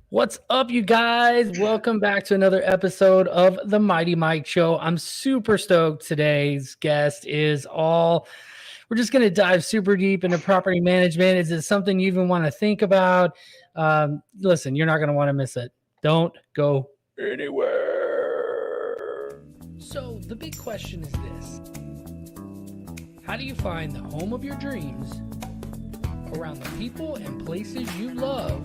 What's up, you guys? Welcome back to another episode of the Mighty Mike Show. I'm super stoked. Today's guest is all. We're just going to dive super deep into property management. Is it something you even want to think about? Listen, you're not going to want to miss it. Don't go anywhere. So, the big question is this: how do you find the home of your dreams around the people and places you love?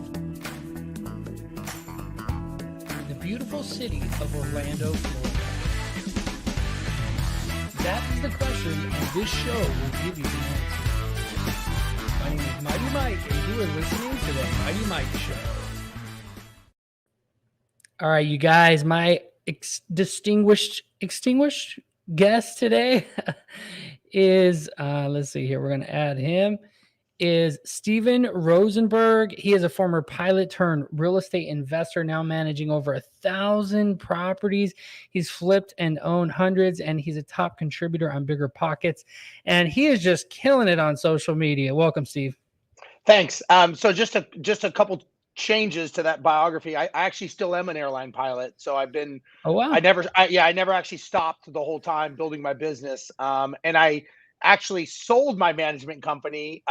The beautiful city of Orlando, Florida. That is the question, and this show will give you the answer. My name is Mighty Mike, and you are listening to the Mighty Mike Show. All right, you guys, my distinguished guest today is, let's see here, we're going to add him, is Steven Rosenberg. He is a former pilot turned real estate investor, now managing over 1,000 properties. He's flipped and owned hundreds, and he's a top contributor on Bigger Pockets. And he is just killing it on social media. Welcome, Steve. Thanks. So just a couple changes to that biography. I actually still am an airline pilot. So I've been. Oh wow. I never actually stopped the whole time building my business. And I actually sold my management company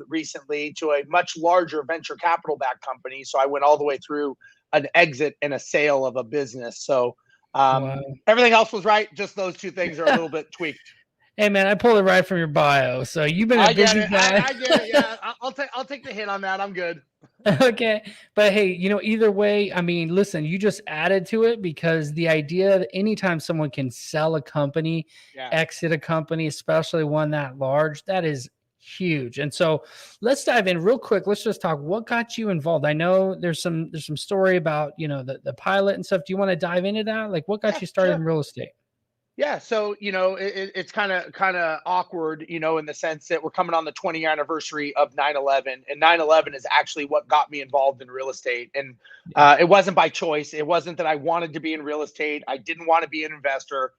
recently to a much larger venture capital backed company. So I went all the way through an exit and a sale of a business. So Wow. everything else was right. Just those two things are a little bit tweaked. Hey man, I pulled it right from your bio. So you've been a busy guy. I get it. Yeah, I'll take the hit on that. I'm good. Okay. But hey, either way, I mean, listen, you just added to it because the idea that anytime someone can sell a company, exit a company, especially one that large, that is huge. And so let's dive in real quick. Let's just talk what got you involved. I know there's some story about, the pilot and stuff. Do you want to dive into that? Like what got you started in real estate? Yeah, so it's kind of awkward, in the sense that we're coming on the 20th anniversary of 9/11, and 9/11 is actually what got me involved in real estate. And it wasn't by choice. It wasn't that I wanted to be in real estate. I didn't want to be an investor.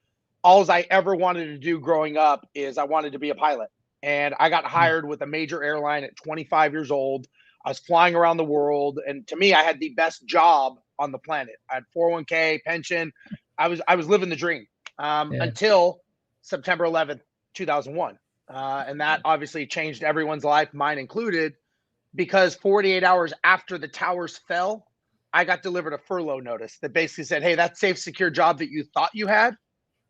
All I ever wanted to do growing up is I wanted to be a pilot, and I got hired with a major airline at 25 years old. I was flying around the world, and to me, I had the best job on the planet. I had 401k, pension. I was living the dream. Until September 11th, 2001. And that obviously changed everyone's life, mine included, because 48 hours after the towers fell, I got delivered a furlough notice that basically said, hey, that safe, secure job that you thought you had,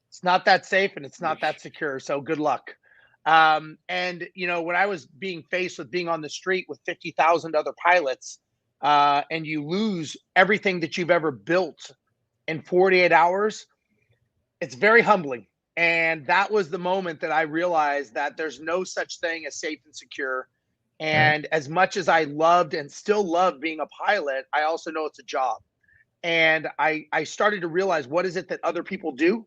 it's not that safe and it's not that secure. So good luck. And, when I was being faced with being on the street with 50,000 other pilots, and you lose everything that you've ever built in 48 hours, it's very humbling. And that was the moment that I realized that there's no such thing as safe and secure. And as much as I loved and still love being a pilot, I also know it's a job. And I started to realize, what is it that other people do?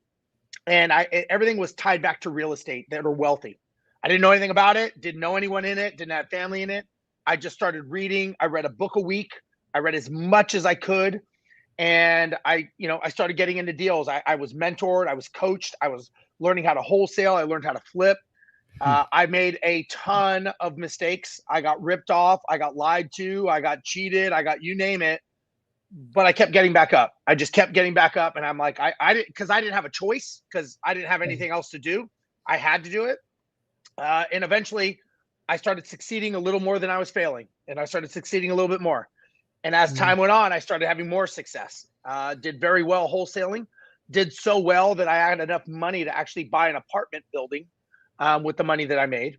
And everything was tied back to real estate that are wealthy. I didn't know anything about it, didn't know anyone in it, didn't have family in it. I just started reading. I read a book a week. I read as much as I could. And I started getting into deals. I was mentored. I was coached. I was learning how to wholesale. I learned how to flip. I made a ton of mistakes. I got ripped off. I got lied to. I got cheated. I got, you name it. But I kept getting back up. I just kept getting back up. And I'm like, I didn't, because I didn't have a choice, because I didn't have anything else to do. I had to do it. And eventually I started succeeding a little more than I was failing. And I started succeeding a little bit more. And as time went on, I started having more success. Did very well wholesaling. Did so well that I had enough money to actually buy an apartment building with the money that I made.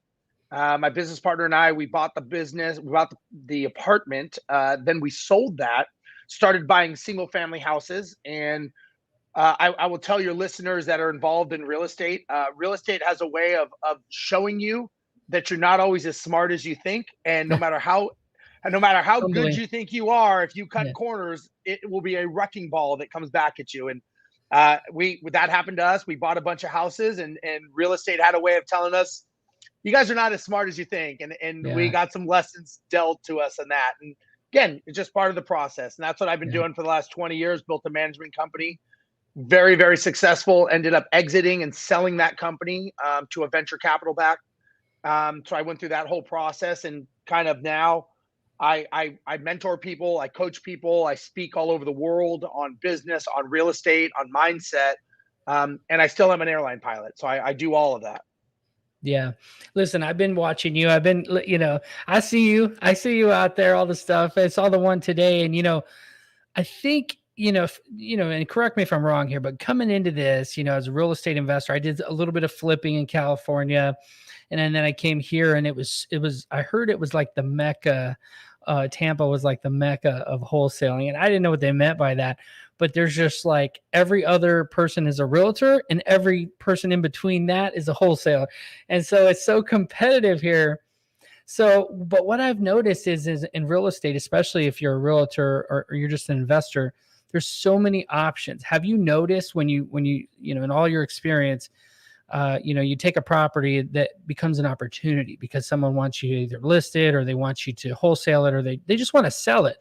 My business partner and I, we bought the business, we bought the apartment. Then we sold that, started buying single family houses. And I will tell your listeners that are involved in real estate has a way of showing you that you're not always as smart as you think. And no matter how good you think you are, if you cut corners, it will be a wrecking ball that comes back at you. And that happened to us. We bought a bunch of houses, and real estate had a way of telling us, you guys are not as smart as you think. And we got some lessons dealt to us in that. And again, it's just part of the process. And that's what I've been doing for the last 20 years, built a management company, very, very successful, ended up exiting and selling that company to a venture capital back. So I went through that whole process, and kind of now I mentor people, I coach people, I speak all over the world on business, on real estate, on mindset, and I still am an airline pilot. So I do all of that. Yeah. Listen, I've been watching you. I've been, I see you. I see you out there, all the stuff. I saw the one today. And, I think, and correct me if I'm wrong here, but coming into this, as a real estate investor, I did a little bit of flipping in California. And then I came here and I heard it was like the Mecca. Tampa was like the Mecca of wholesaling. And I didn't know what they meant by that. But there's just like every other person is a realtor and every person in between that is a wholesaler. And so it's so competitive here. So, but what I've noticed is in real estate, especially if you're a realtor or you're just an investor, there's so many options. Have you noticed when you in all your experience, you take a property that becomes an opportunity because someone wants you to either list it or they want you to wholesale it or they just want to sell it.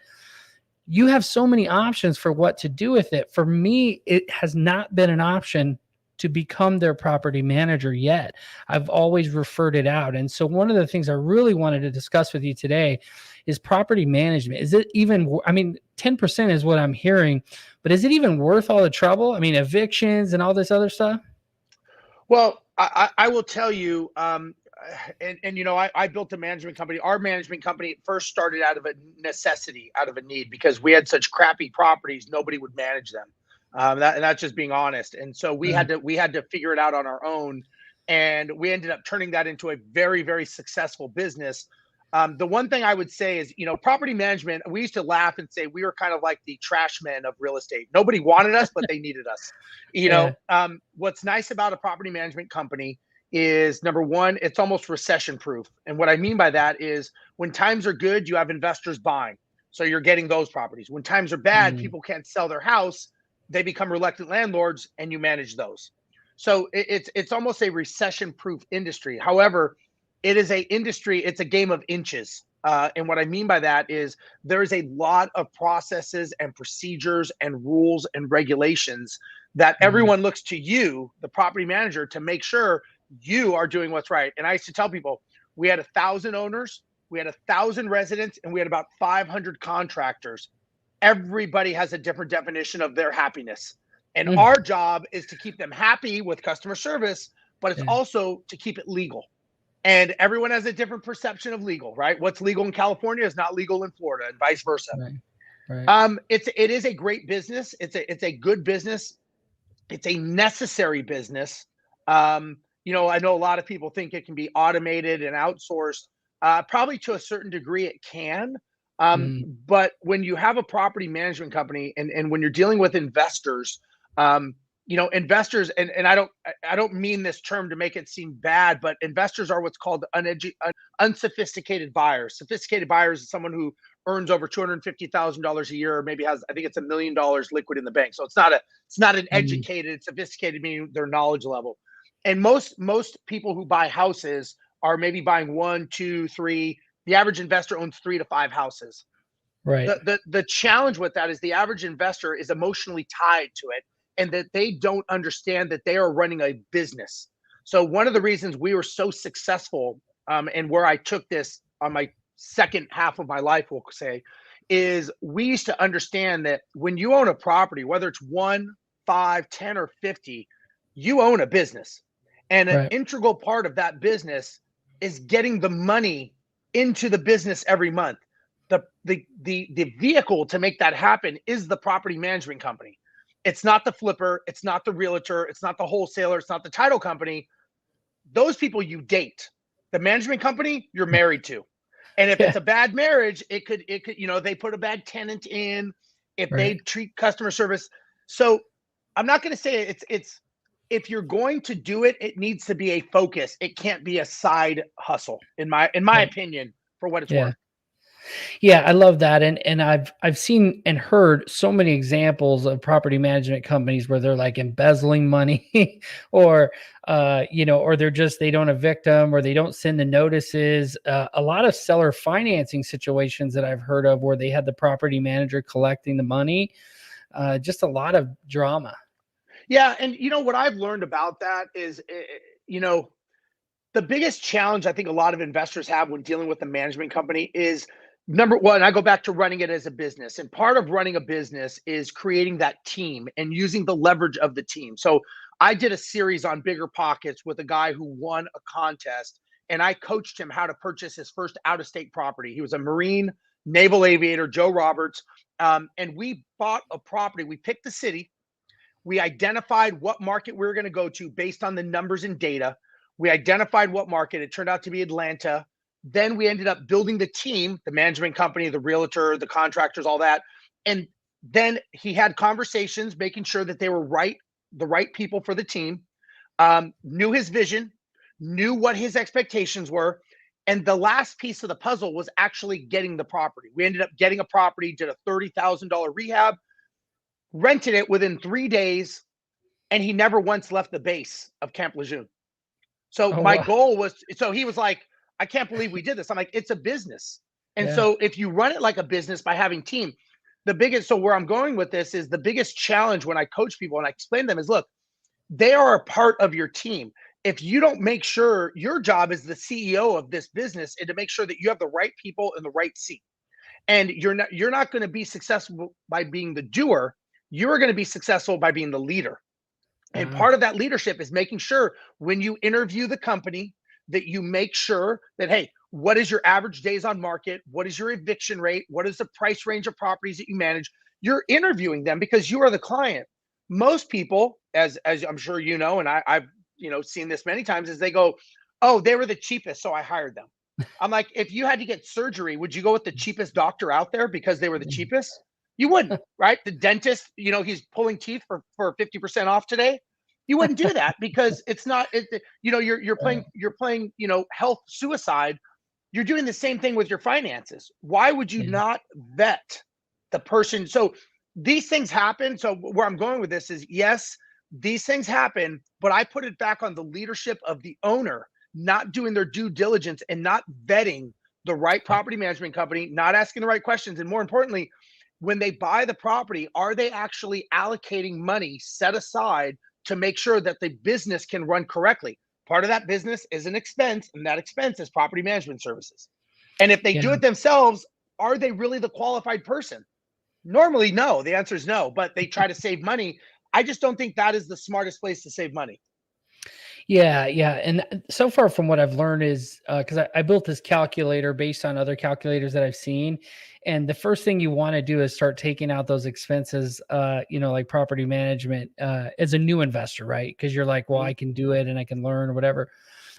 You have so many options for what to do with it. For me, it has not been an option to become their property manager yet. I've always referred it out. And so one of the things I really wanted to discuss with you today is property management. Is it even, 10% is what I'm hearing, but is it even worth all the trouble? I mean, evictions and all this other stuff? Well, I will tell you, and I built a management company. Our management company first started out of a necessity, out of a need, because we had such crappy properties, nobody would manage them. And that's just being honest. And so Right. we had to figure it out on our own, and we ended up turning that into a very, very successful business. The one thing I would say is, property management, we used to laugh and say we were kind of like the trash men of real estate. Nobody wanted us, but they needed us. Yeah. What's nice about a property management company is, number one, it's almost recession proof. And what I mean by that is when times are good, you have investors buying. So you're getting those properties. When times are bad, Mm. people can't sell their house. They become reluctant landlords and you manage those. So it's almost a recession proof industry. However, it is a industry, it's a game of inches. And what I mean by that is there is a lot of processes and procedures and rules and regulations that Mm. everyone looks to you, the property manager, to make sure you are doing what's right. And I used to tell people we had 1,000 owners, we had 1,000 residents, and we had about 500 contractors. Everybody has a different definition of their happiness. And Mm. our job is to keep them happy with customer service, but it's Yeah. also to keep it legal. And everyone has a different perception of legal, right? What's legal in California is not legal in Florida, and vice versa. Right. Right. It is a great business. It's a good business. It's a necessary business. I know a lot of people think it can be automated and outsourced. Probably to a certain degree, it can. Mm. But when you have a property management company and when you're dealing with investors, investors, and I don't mean this term to make it seem bad, but investors are what's called unsophisticated buyers. Sophisticated buyers is someone who earns over $250,000 a year, or maybe has, I think it's $1 million liquid in the bank. So it's not an Mm. educated, sophisticated, meaning their knowledge level. And most people who buy houses are maybe buying one, two, three. The average investor owns 3 to 5 houses. Right. The challenge with that is the average investor is emotionally tied to it, and that they don't understand that they are running a business. So one of the reasons we were so successful, and where I took this on my second half of my life, we'll say, is we used to understand that when you own a property, whether it's one, five, 10, or 50, you own a business. And an Right. integral part of that business is getting the money into the business every month. The vehicle to make that happen is the property management company. It's not the flipper, it's not the realtor, it's not the wholesaler, it's not the title company. Those people you date. The management company you're married to. And if Yeah. it's a bad marriage, it could, they put a bad tenant in, if they Right. treat customer service. So I'm not going to say it's if you're going to do it, it needs to be a focus. It can't be a side hustle, in my Right. opinion, for what it's Yeah. worth. Yeah, I love that, and I've seen and heard so many examples of property management companies where they're like embezzling money, or or they don't evict them, or they don't send the notices. A lot of seller financing situations that I've heard of where they had the property manager collecting the money. Just a lot of drama. Yeah, and what I've learned about that is, the biggest challenge I think a lot of investors have when dealing with the management company is Number one, I go back to running it as a business. And part of running a business is creating that team and using the leverage of the team. So I did a series on Bigger Pockets with a guy who won a contest, and I coached him how to purchase his first out of state property. He was a Marine naval aviator, Joe Roberts. And we bought a property. We picked the city. We identified what market we were going to go to based on the numbers and data. We identified what market. It turned out to be Atlanta. Then we ended up building the team, the management company, the realtor, the contractors, all that. And then he had conversations, making sure that they were the right people for the team, knew his vision, knew what his expectations were. And the last piece of the puzzle was actually getting the property. We ended up getting a property, did a $30,000 rehab, rented it within 3 days, and he never once left the base of Camp Lejeune. So Oh, my wow. goal was, so he was like, I can't believe we did this. I'm like, it's a business. And Yeah. so if you run it like a business by having team, so where I'm going with this is the biggest challenge when I coach people and I explain to them is, look, they are a part of your team. If you don't make sure, your job as the CEO of this business and to make sure that you have the right people in the right seat. And you're not going to be successful by being the doer. You're going to be successful by being the leader. And Wow. part of that leadership is making sure when you interview the company that you make sure that, hey, what is your average days on market? What is your eviction rate? What is the price range of properties that you manage? You're interviewing them because you are the client. Most people, as I'm sure you know, and I've seen this many times, is they go, oh, they were the cheapest, so I hired them. I'm like, if you had to get surgery, would you go with the cheapest doctor out there because they were the cheapest? You wouldn't, right? The dentist, he's pulling teeth for 50% off today. You wouldn't do that because it's not you're playing health suicide. You're doing the same thing with your finances. Why would you Yeah. not vet the person? So these things happen. So where I'm going with this is, yes, these things happen, but I put it back on the leadership of the owner not doing their due diligence and not vetting the right Yeah. property management company, not asking the right questions, and more importantly, when they buy the property, are they actually allocating money set aside to make sure that the business can run correctly? Part of that business is an expense, and that expense is property management services. And if they Yeah. do it themselves, are they really the qualified person? Normally, no. The answer is no, but they try to save money. I just don't think that is the smartest place to save money. Yeah, yeah, and so far from what I've learned is, because I built this calculator based on other calculators that I've seen, and the first thing you wanna do is start taking out those expenses, like property management, as a new investor, right? Because 'Cause you're like, "Well, Mhm. I can do it and I can learn or whatever."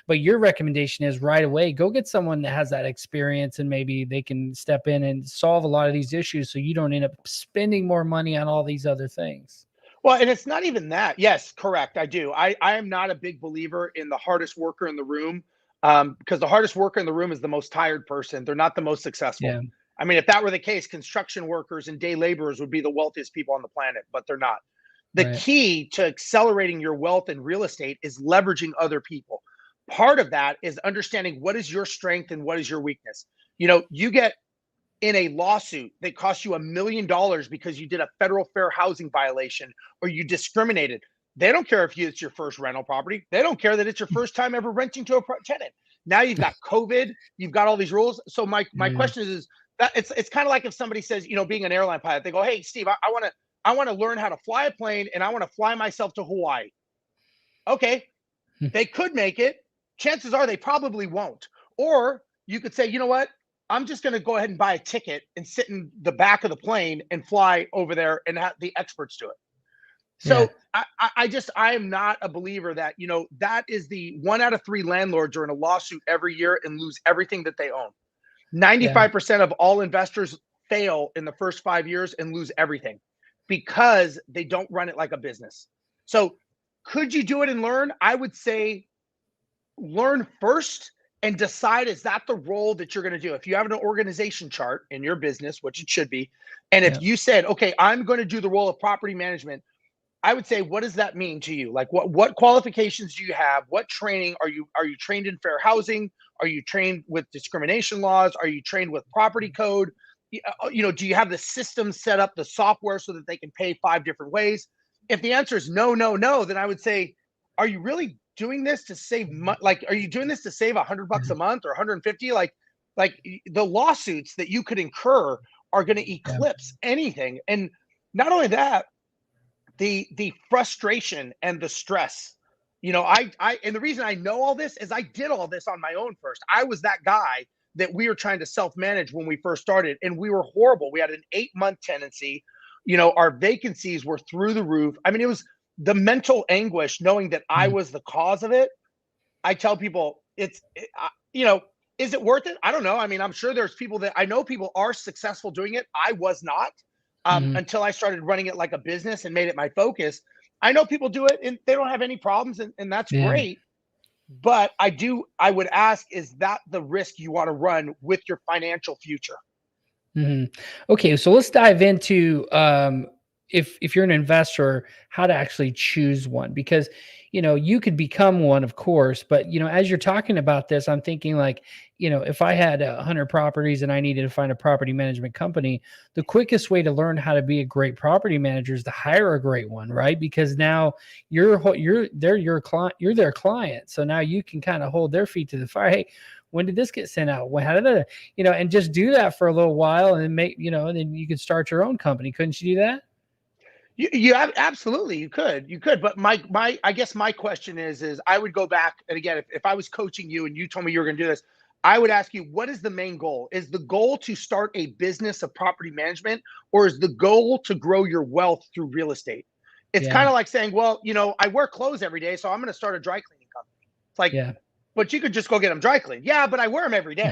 But your recommendation is right away, go get someone that has that experience and maybe they can step in and solve a lot of these issues so you don't end up spending more money on all these other things. Well, and it's not even that. Yes, correct. I do. I am not a big believer in the hardest worker in the room, because the hardest worker in the room is the most tired person. They're not the most successful. Yeah, I mean, if that were the case, construction workers and day laborers would be the wealthiest people on the planet, but they're not. The right. key to accelerating your wealth in real estate is leveraging other people. Part of that is understanding what is your strength and what is your weakness. You get in a lawsuit that costs you $1 million because you did a federal fair housing violation or you discriminated. They don't care if it's your first rental property. They don't care that it's your first time ever renting to a tenant. Now you've got COVID, you've got all these rules. So my Yeah, question is that it's kind of like if somebody says, being an airline pilot, they go, "Hey, Steve, I want to learn how to fly a plane and I want to fly myself to Hawaii." Okay, they could make it. Chances are they probably won't. Or you could say, you know what? I'm just going to go ahead and buy a ticket and sit in the back of the plane and fly over there and have the experts do it. yeah, So I am not a believer that, that is the 1 out of 3 landlords are in a lawsuit every year and lose everything that they own. yeah. 95% of all investors fail in the first 5 years and lose everything because they don't run it like a business. So could you do it and learn? I would say learn first and decide, is that the role that you're going to do? If you have an organization chart in your business, which it should be, and if Yeah. you said, okay, I'm going to do the role of property management, I would say, what does that mean to you? Like, what qualifications do you have? What training are you trained in fair housing? Are you trained with discrimination laws? Are you trained with property code? Do you have the system set up, the software, so that they can pay 5 different ways? If the answer is no, no, no, then I would say, are you really doing this to save money? Like, are you doing this to save $100 a month or 150? Like, like the lawsuits that you could incur are going to Yeah. eclipse anything. And not only that, the frustration and the stress. And the reason I know all this is I did all this on my own first. I was that guy that we were trying to self-manage when we first started, and we were horrible. We had an 8-month tenancy. Our vacancies were through the roof. I mean, it was the mental anguish knowing that I Mhm. was the cause of it. I tell people is it worth it? I don't know. I mean, I'm sure there's people that I know people are successful doing it. I was not, Mhm. until I started running it like a business and made it my focus. I know people do it and they don't have any problems, and that's Yeah. great. But I would ask, is that the risk you want to run with your financial future? Mhm. Okay, so let's dive into if you're an investor, how to actually choose one, because you could become one, of course, but as you're talking about this, I'm thinking like, if I had 100 properties and I needed to find a property management company, the quickest way to learn how to be a great property manager is to hire a great one, right? Because now they're your client, you're their client, so now you can kind of hold their feet to the fire. Hey, when did this get sent out? When, how did that, and just do that for a little while and then and then you could start your own company. Couldn't you do that? You have, absolutely, you could. But I guess my question is I would go back, and again, if I was coaching you and you told me you were going to do this, I would ask you, what is the main goal? Is the goal to start a business of property management, or is the goal to grow your wealth through real estate? It's kind Yeah. of like saying, well, I wear clothes every day, so I'm going to start a dry cleaning company. It's like, Yeah. but you could just go get them dry cleaned. Yeah, but I wear them every day.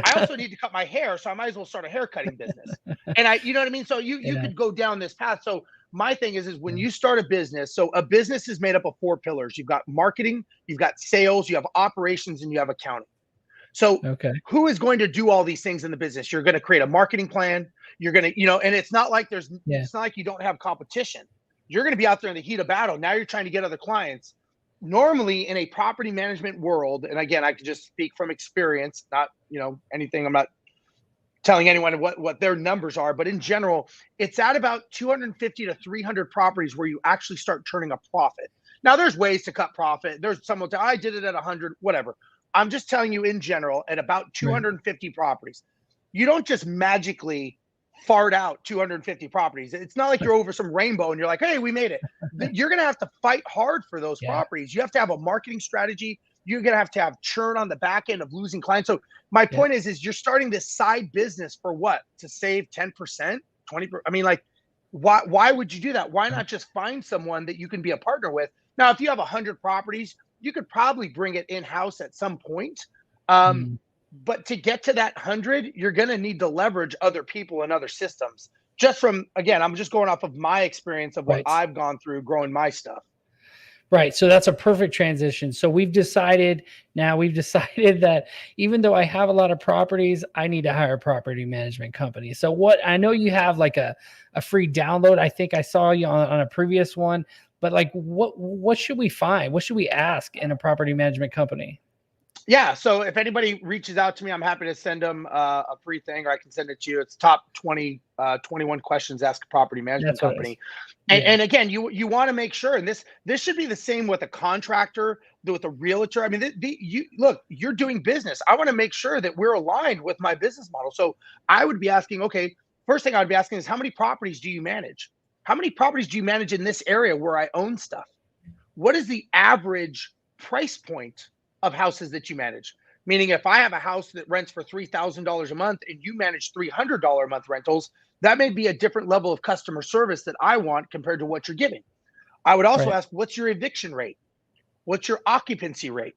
I also need to cut my hair, so I might as well start a hair cutting business. And you know what I mean? So you Yeah. could go down this path. So my thing is when Yeah. you start a business, so a business is made up of 4 pillars. You've got marketing, you've got sales, you have operations, and you have accounting. So Okay. who is going to do all these things in the business? You're going to create a marketing plan. You're going to, and it's not like Yeah. it's not like you don't have competition. You're going to be out there in the heat of battle. Now you're trying to get other clients. Normally in a property management world, and again, I could just speak from experience, not, anything. I'm not telling anyone what their numbers are, but in general, it's at about 250 to 300 properties where you actually start turning a profit. Now, there's ways to cut profit. There's someone to, I did it at 100, whatever. I'm just telling you in general, at about Right. 250 properties, you don't just magically fart out 250 properties. It's not like you're over some rainbow and you're like, hey, we made it. You're going to have to fight hard for those Yeah. properties. You have to have a marketing strategy. You're going to have churn on the back end of losing clients. So my Yeah. point is you're starting this side business for what? To save 10%, 20%. I mean, like, why would you do that? Why not just find someone that you can be a partner with? Now, if you have 100 properties, you could probably bring it in-house at some point. Um, Mm. but to get to that 100, you're going to need to leverage other people and other systems. Just from, again, I'm just going off of my experience of what Right. I've gone through growing my stuff. Right. So that's a perfect transition. So we've decided that even though I have a lot of properties, I need to hire a property management company. So what I know you have like a free download. I think I saw you on a previous one, but like what should we find? What should we ask in a property management company? Yeah. So if anybody reaches out to me, I'm happy to send them a free thing, or I can send it to you. It's top 21 questions ask a property management That's what it is. company. And, Yeah. and again, you want to make sure, and this should be the same with a contractor, with a realtor. I mean, you look, you're doing business. I want to make sure that we're aligned with my business model. So I would be asking, okay, first thing I would be asking is, how many properties do you manage? How many properties do you manage in this area where I own stuff? What is the average price point of houses that you manage? Meaning, if I have a house that rents for $3,000 a month and you manage $300 a month rentals, that may be a different level of customer service that I want compared to what you're giving. I would also Right. ask, what's your eviction rate? What's your occupancy rate?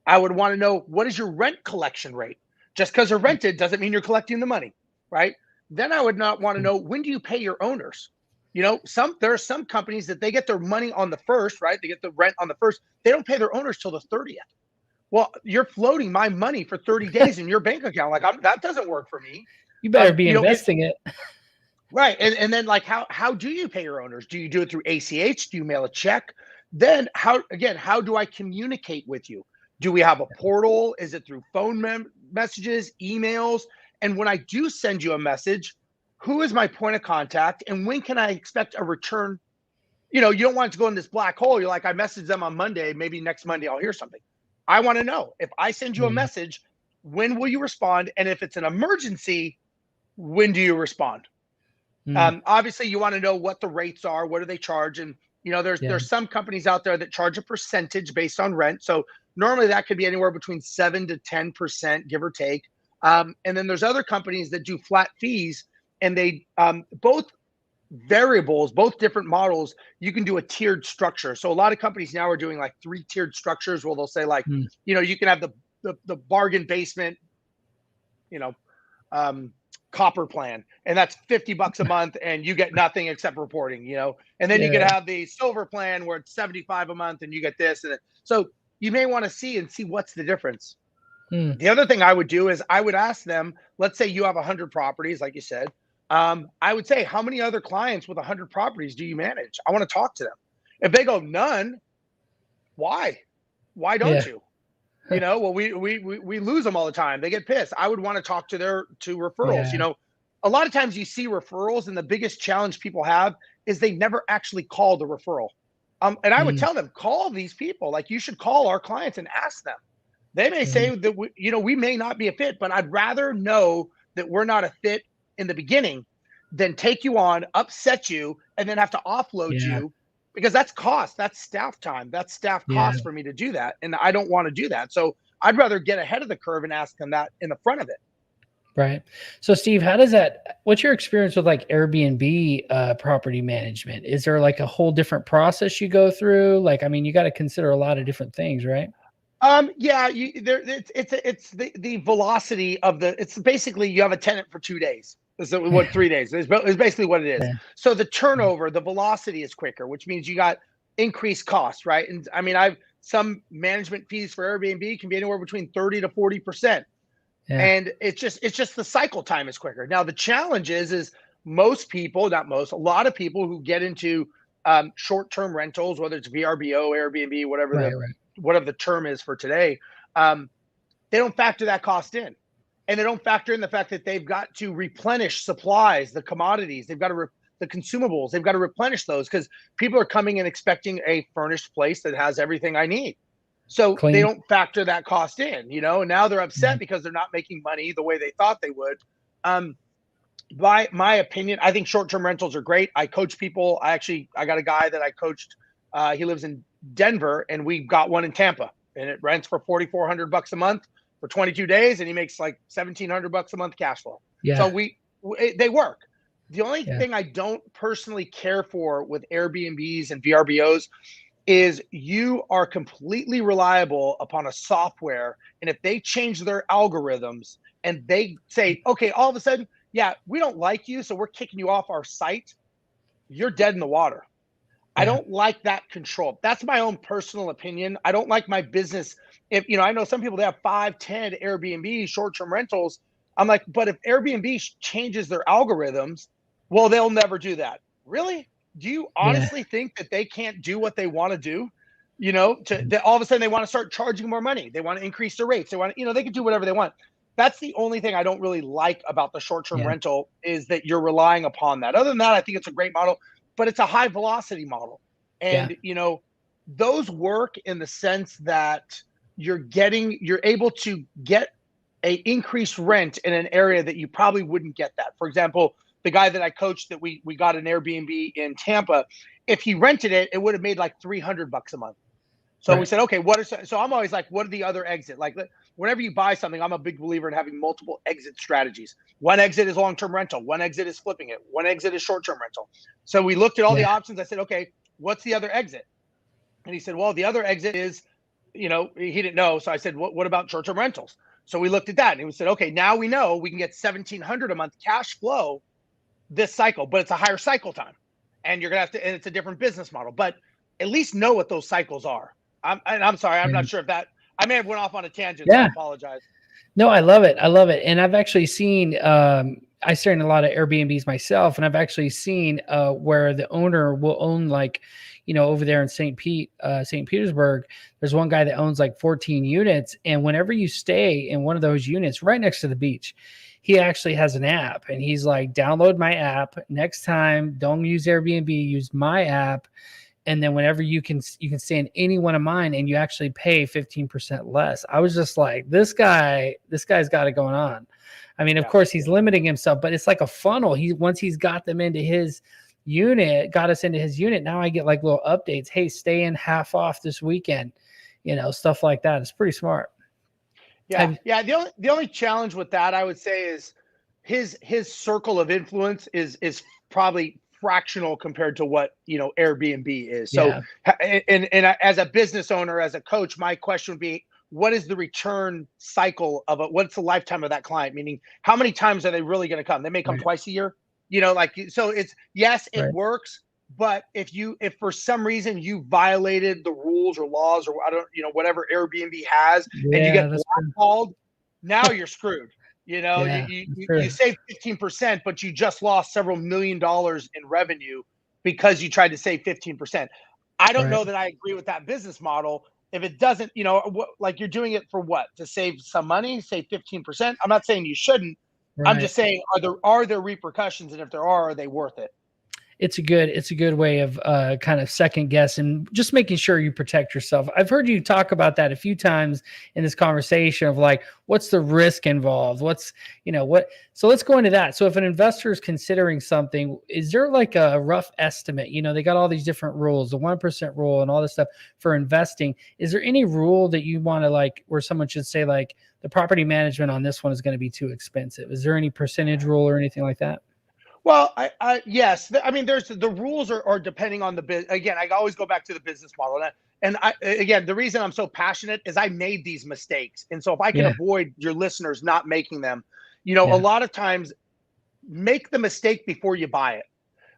I would want to know, what is your rent collection rate? Just because they're rented doesn't mean you're collecting the money, right? Then I would not want to Mm. know, when do you pay your owners? There are some companies that they get their money on the first, right? They get the rent on the first. They don't pay their owners till the 30th. Well, you're floating my money for 30 days in your bank account. Like, that doesn't work for me. You better be If investing it. Right. And then, like, how do you pay your owners? Do you do it through ACH? Do you mail a check? Then how do I communicate with you? Do we have a portal? Is it through phone messages, emails? And when I do send you a message, who is my point of contact and when can I expect a return? You don't want it to go in this black hole. You're like, I messaged them on Monday, maybe next Monday I'll hear something. I want to know, if I send you a Yeah. message, when will you respond? And if it's an emergency, when do you respond? Obviously, you want to know what the rates are. What do they charge? And there's some companies out there that charge a percentage based on rent. So normally that could be anywhere between 7 to 10%, give or take. And then there's other companies that do flat fees, and they both variables, both different models. You can do a tiered structure. So a lot of companies now are doing like 3-tiered structures where they'll say like, you can have the bargain basement, copper plan, and that's $50 a month and you get nothing except reporting, and then you could have the silver plan where it's $75 a month and you get this. And so you may want to see what's the difference. The other thing I would do is I would ask them, let's say you have 100 properties, like you said. I would say, how many other clients with 100 properties do you manage? I want to talk to them. If they go none, why don't you? Well, we lose them all the time. They get pissed. I would want to talk to referrals. A lot of times you see referrals, and the biggest challenge people have is they never actually call the referral. And I would tell them, call these people. Like, you should call our clients and ask them. They may say that we may not be a fit, but I'd rather know that we're not a fit in the beginning than take you on, upset you, and then have to offload you, because that's cost, that's staff time, that's staff cost for me to do that. And I don't want to do that. So I'd rather get ahead of the curve and ask them that in the front of it. Right. So Steve, what's your experience with like Airbnb property management? Is there like a whole different process you go through? Like, I mean, you got to consider a lot of different things, right? It's the velocity of it's basically you have a tenant for 2 days. So what, 3 days is basically what it is. So the turnover, the velocity is quicker, which means you got increased costs, right? And I mean, some management fees for Airbnb can be anywhere between 30 to 40%. And it's just the cycle time is quicker. Now the challenge is a lot of people who get into short-term rentals, whether it's VRBO, Airbnb, whatever the term is for today, they don't factor that cost in. And they don't factor in the fact that they've got to replenish supplies, the commodities, the consumables, they've got to replenish those, because people are coming and expecting a furnished place that has everything I need. So they don't factor that cost in, and now they're upset because they're not making money the way they thought they would. My opinion, I think short-term rentals are great. I coach people. I got a guy that I coached. He lives in Denver, and we got one in Tampa, and it rents for $4,400 a month for 22 days, and he makes like $1,700 a month cash flow. So they work. The only thing I don't personally care for with Airbnbs and VRBOs is you are completely reliable upon a software. And if they change their algorithms and they say, okay, all of a sudden, we don't like you, so we're kicking you off our site, you're dead in the water. I don't like that control. That's my own personal opinion. I don't like my business. If I know some people, they have 5, 10 Airbnb short-term rentals. I'm like, but if Airbnb changes their algorithms, well, they'll never do that. Really? Do you honestly think that they can't do what they want to do? All of a sudden they want to start charging more money. They want to increase their rates. They want to, they can do whatever they want. That's the only thing I don't really like about the short-term rental, is that you're relying upon that. Other than that, I think it's a great model, but it's a high velocity model. And, those work in the sense that you're able to get a increased rent in an area that you probably wouldn't get that. For example, the guy that I coached that we got an Airbnb in Tampa, if he rented it, it would have made like $300 a month. So we said, okay, so I'm always like, what are the other exit? Like, whenever you buy something, I'm a big believer in having multiple exit strategies. One exit is long-term rental. One exit is flipping it. One exit is short-term rental. So we looked at all the options. I said, okay, what's the other exit? And he said, well, the other exit is, he didn't know. So I said, what about short-term rentals? So we looked at that, and we said, okay, now we know we can get $1,700 a month cash flow this cycle, but it's a higher cycle time, and you're going to have to, and it's a different business model, but at least know what those cycles are. I'm sorry. I'm not sure if I may have went off on a tangent. So I apologize. No, I love it. And I've actually seen, I stay in a lot of Airbnbs myself, and I've actually seen where the owner will own, like, over there in St. Petersburg, there's one guy that owns like 14 units. And whenever you stay in one of those units right next to the beach, he actually has an app, and he's like, download my app. Next time, don't use Airbnb, use my app. And then whenever you can stay in any one of mine and you actually pay 15% less. I was just like, this guy's got it going on. I mean, of course he's limiting himself, but it's like a funnel. Once he's got them into his unit, got us into his unit. Now I get like little updates. Hey, stay in half off this weekend, stuff like that. It's pretty smart. Yeah. The only challenge with that, I would say, is his circle of influence is probably fractional compared to what Airbnb is. So, and as a business owner, as a coach, my question would be, what is the return cycle of it? What's the lifetime of that client? Meaning, how many times are they really going to come? They may come twice a year. So it's, yes, it works. But if for some reason you violated the rules or laws or whatever Airbnb has, and you get blackballed, now you're screwed. You save 15%, but you just lost several $1 million in revenue because you tried to save 15%. I don't know that I agree with that business model. If it doesn't, like, you're doing it for what? To save some money, save 15%. I'm not saying you shouldn't. I'm just saying, are there repercussions? And if there are they worth it? It's a good way of kind of second guess and just making sure you protect yourself. I've heard you talk about that a few times in this conversation of like, what's the risk involved? So let's go into that. So if an investor is considering something, is there like a rough estimate? They got all these different rules, the 1% rule and all this stuff for investing. Is there any rule that you want to, like, where someone should say like the property management on this one is going to be too expensive? Is there any percentage rule or anything like that? Well, yes. I mean, there's the rules are depending on the business. Again, I always go back to the business model. Again, the reason I'm so passionate is I made these mistakes. And so if I can avoid your listeners not making them, a lot of times make the mistake before you buy it,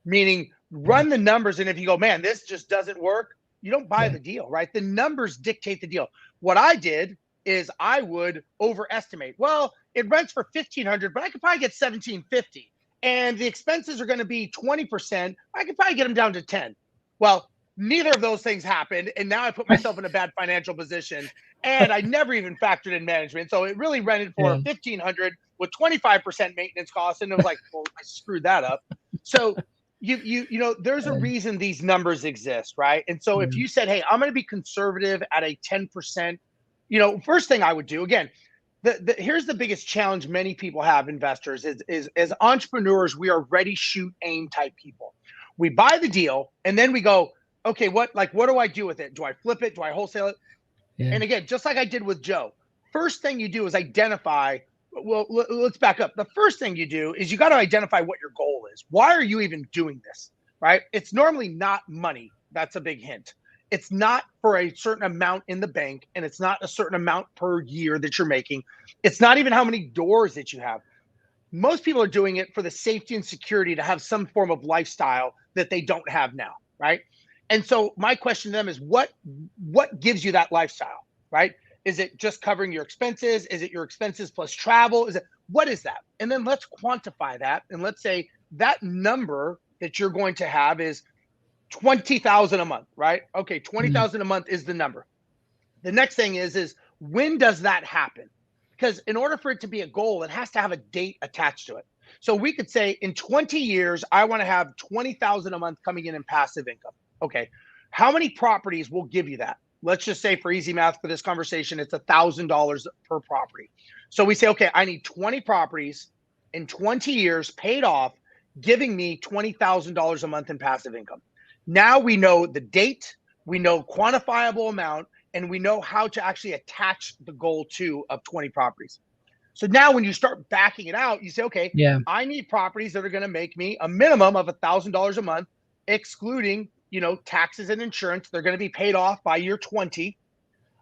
meaning run the numbers. And if you go, man, this just doesn't work, you don't buy the deal, right? The numbers dictate the deal. What I did is I would overestimate. Well, it rents for $1,500, but I could probably get $1,750. And the expenses are going to be 20%. I could probably get them down to 10. Well, neither of those things happened. And now I put myself in a bad financial position. And I never even factored in management. So it really rented for $1,500 with 25% maintenance costs. And it was like, well, I screwed that up. So there's a reason these numbers exist, right? And so if you said, hey, I'm going to be conservative at a 10%, first thing I would do, again, here's the biggest challenge many people have, investors, is as entrepreneurs, we are ready, shoot, aim type people. We buy the deal and then we go, okay, what do I do with it? Do I flip it? Do I wholesale it? Yeah. And again, just like I did with Joe, first thing you do is identify, well, let's back up. The first thing you do is you got to identify what your goal is. Why are you even doing this, right? It's normally not money. That's a big hint. It's not for a certain amount in the bank, and it's not a certain amount per year that you're making. It's not even how many doors that you have. Most people are doing it for the safety and security to have some form of lifestyle that they don't have now, right? And so my question to them is, what gives you that lifestyle, right? Is it just covering your expenses? Is it your expenses plus travel? What is that? And then let's quantify that. And let's say that number that you're going to have is $20,000 a month, right? Okay, $20,000 a month is the number. The next thing is when does that happen? Because in order for it to be a goal, it has to have a date attached to it. So we could say in 20 years, I want to have $20,000 a month coming in passive income. Okay, how many properties will give you that? Let's just say, for easy math for this conversation, it's $1,000 per property. So we say, okay, I need 20 properties in 20 years paid off, giving me $20,000 a month in passive income. Now we know the date, we know quantifiable amount, and we know how to actually attach the goal of 20 properties. So now when you start backing it out, you say, okay, I need properties that are going to make me a minimum of $1,000 a month, excluding, taxes and insurance. They're going to be paid off by year 20.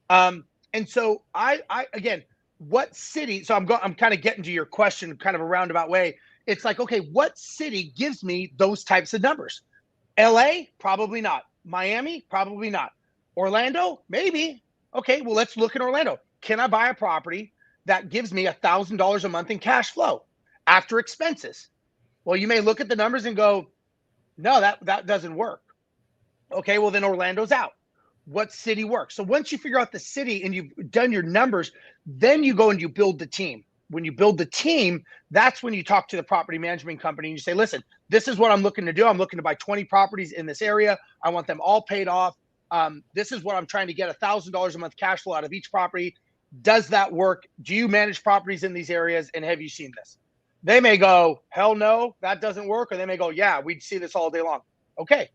And so I again, what city? So I'm kind of getting to your question, kind of a roundabout way. It's like, okay, what city gives me those types of numbers? LA, probably not. Miami, probably not. Orlando, maybe. Okay, well, let's look at Orlando. Can I buy a property that gives me $1,000 a month in cash flow after expenses? Well, you may look at the numbers and go, no, that doesn't work. Okay, well, then Orlando's out. What city works? So once you figure out the city and you've done your numbers, then you go and you build the team. when you build the team, that's when you talk to the property management company and you say, listen, this is what I'm looking to do. I'm looking to buy 20 properties in this area. I want them all paid off. This is what I'm trying to get $1,000 a month cash flow out of each property. Does that work? Do you manage properties in these areas? And have you seen this? They may go, hell no, that doesn't work. Or they may go, yeah, we'd see this all day long. Okay.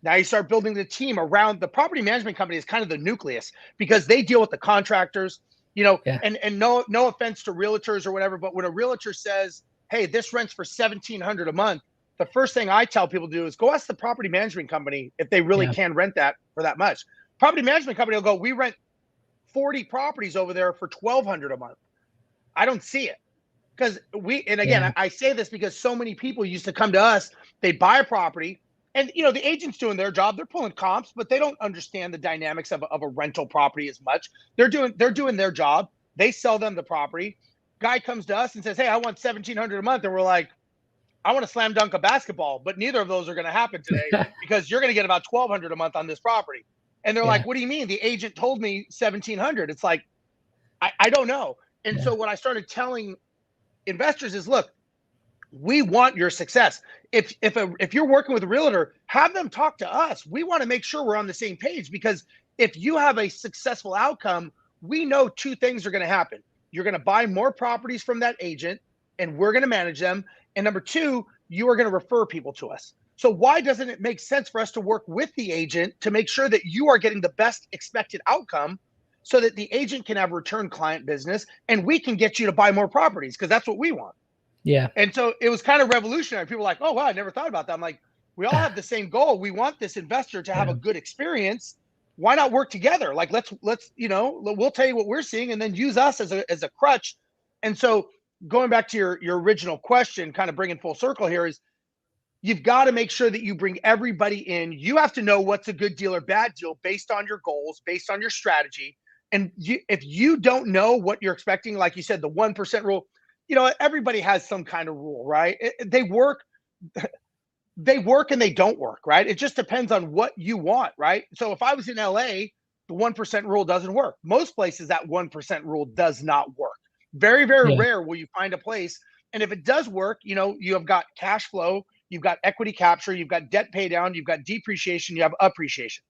Now you start building the team around the property management company is kind of the nucleus because they deal with the contractors, Yeah. and no offense to realtors or whatever, but when a realtor says, hey, this rents for $1,700 a month, the first thing I tell people to do is go ask the property management company if they really Yeah. can rent that for that much. Property management company will go, we rent 40 properties over there for $1,200 a month. I don't see it. Because and again, Yeah. I say this because so many people used to come to us, they buy a property, and the agent's doing their job, they're pulling comps, but they don't understand the dynamics of a rental property as much. They're doing their job. They sell them the property. Guy comes to us and says, hey, I want $1,700 a month. And we're like, I want to slam dunk a basketball, but neither of those are going to happen today because you're going to get about $1,200 a month on this property. And they're Yeah. like, what do you mean? The agent told me $1,700. It's like, I don't know. And Yeah. so what I started telling investors is, look, we want your success. If you're working with a realtor, have them talk to us. We want to make sure we're on the same page, because if you have a successful outcome, we know two things are going to happen. You're going to buy more properties from that agent and we're going to manage them. And number two, you are going to refer people to us. So why doesn't it make sense for us to work with the agent to make sure that you are getting the best expected outcome so that the agent can have return client business and we can get you to buy more properties, because that's what we want. Yeah. And so it was kind of revolutionary. People were like, oh, wow, I never thought about that. I'm like, we all have the same goal. We want this investor to have Yeah. a good experience. Why not work together? Like, let's, we'll tell you what we're seeing and then use us as a crutch. And so going back to your original question, kind of bringing full circle here, is you've got to make sure that you bring everybody in. You have to know what's a good deal or bad deal based on your goals, based on your strategy. And if you don't know what you're expecting, like you said, the 1% rule, everybody has some kind of rule, right? They work and they don't work, right? It just depends on what you want, right? So if I was in LA, the 1% rule doesn't work. Most places that 1% rule does not work. Very, very Yeah. rare will you find a place. And if it does work, you have got cash flow, you've got equity capture, you've got debt pay down, you've got depreciation, you have appreciation.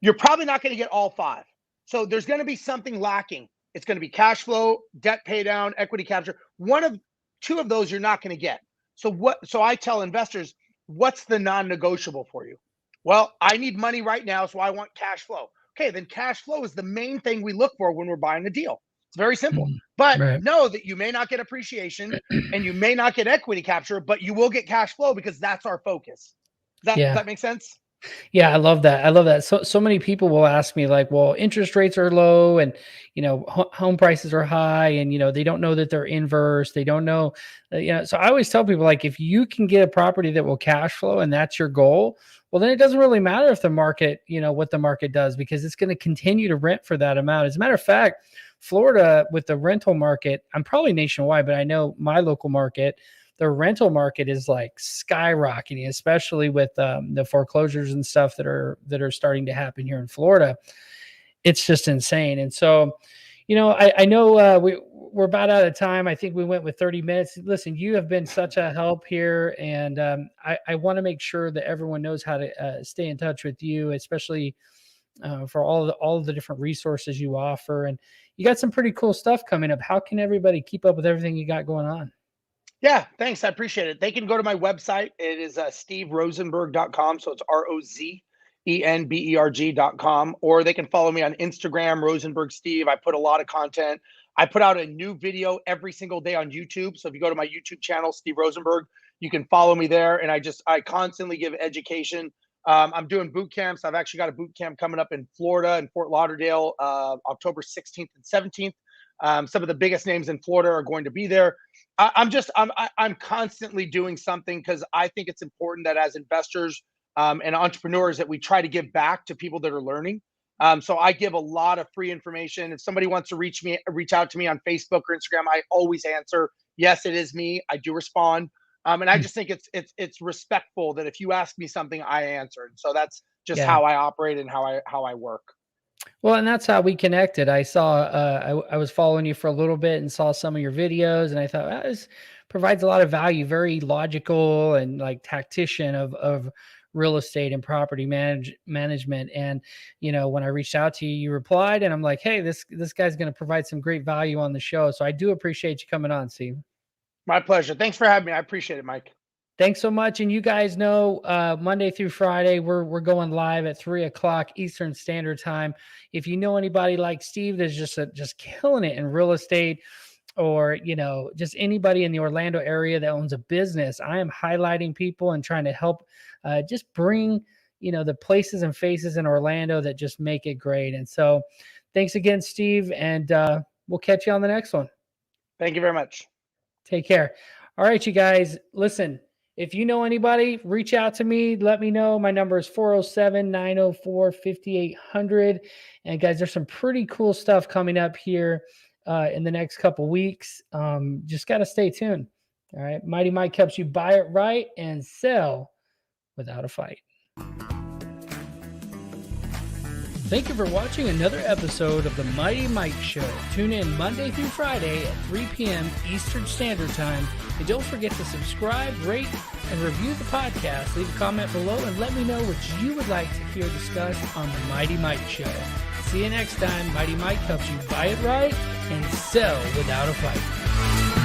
You're probably not going to get all five. So there's going to be something lacking. It's going to be cash flow, debt pay down, equity capture. Two of those you're not going to get. So I tell investors, what's the non-negotiable for you? Well, I need money right now, so I want cash flow. Okay, then cash flow is the main thing we look for when we're buying a deal. It's very simple. But Right. know that you may not get appreciation and you may not get equity capture, but you will get cash flow, because that's our focus. Does Yeah. that make sense? Yeah, I love that. I love that. So many people will ask me like, well, interest rates are low and home prices are high, and they don't know that they're inverse. They don't know, so I always tell people, like, if you can get a property that will cash flow and that's your goal, well, then it doesn't really matter if the market, what the market does, because it's going to continue to rent for that amount. As a matter of fact, Florida, with the rental market, I'm probably nationwide, but I know my local market, the rental market is like skyrocketing, especially with the foreclosures and stuff that are starting to happen here in Florida. It's just insane. And so, I know we're about out of time. I think we went with 30 minutes. Listen, you have been such a help here, and I want to make sure that everyone knows how to stay in touch with you, especially for all of the different resources you offer. And you got some pretty cool stuff coming up. How can everybody keep up with everything you got going on? Yeah, thanks. I appreciate it. They can go to my website. It is steverosenberg.com. So it's ROZENBERG.com. Or they can follow me on Instagram, Rosenberg Steve. I put a lot of content. I put out a new video every single day on YouTube. So if you go to my YouTube channel, Steve Rosenberg, you can follow me there. And I constantly give education. I'm doing boot camps. I've actually got a boot camp coming up in Florida and Fort Lauderdale, October 16th and 17th. Some of the biggest names in Florida are going to be there. I'm constantly doing something, because I think it's important that as investors and entrepreneurs that we try to give back to people that are learning. So I give a lot of free information. If somebody wants to reach out to me on Facebook or Instagram, I always answer. Yes, it is me. I do respond. And I just think it's respectful that if you ask me something, I answer. And so that's just Yeah. how I operate and how I work. Well, and that's how we connected. I saw, I was following you for a little bit and saw some of your videos, and I thought, "Ah, this provides a lot of value, very logical and like tactician of real estate and property management." And, when I reached out to you, you replied, and I'm like, hey, this guy's going to provide some great value on the show. So I do appreciate you coming on, Steve. My pleasure. Thanks for having me. I appreciate it, Mike. Thanks so much. And you guys know, Monday through Friday, we're going live at 3 o'clock Eastern Standard Time. If you know anybody like Steve that's just killing it in real estate, or just anybody in the Orlando area that owns a business, I am highlighting people and trying to help, just bring the places and faces in Orlando that just make it great. And so, thanks again, Steve, and we'll catch you on the next one. Thank you very much. Take care. All right, you guys, listen. If you know anybody, reach out to me. Let me know. My number is 407-904-5800. And guys, there's some pretty cool stuff coming up here in the next couple weeks. Just got to stay tuned. All right. Mighty Mike helps you buy it right and sell without a fight. Thank you for watching another episode of the Mighty Mike Show. Tune in Monday through Friday at 3 p.m. Eastern Standard Time. And don't forget to subscribe, rate, and review the podcast. Leave a comment below and let me know what you would like to hear discussed on the Mighty Mike Show. See you next time. Mighty Mike helps you buy it right and sell without a fight.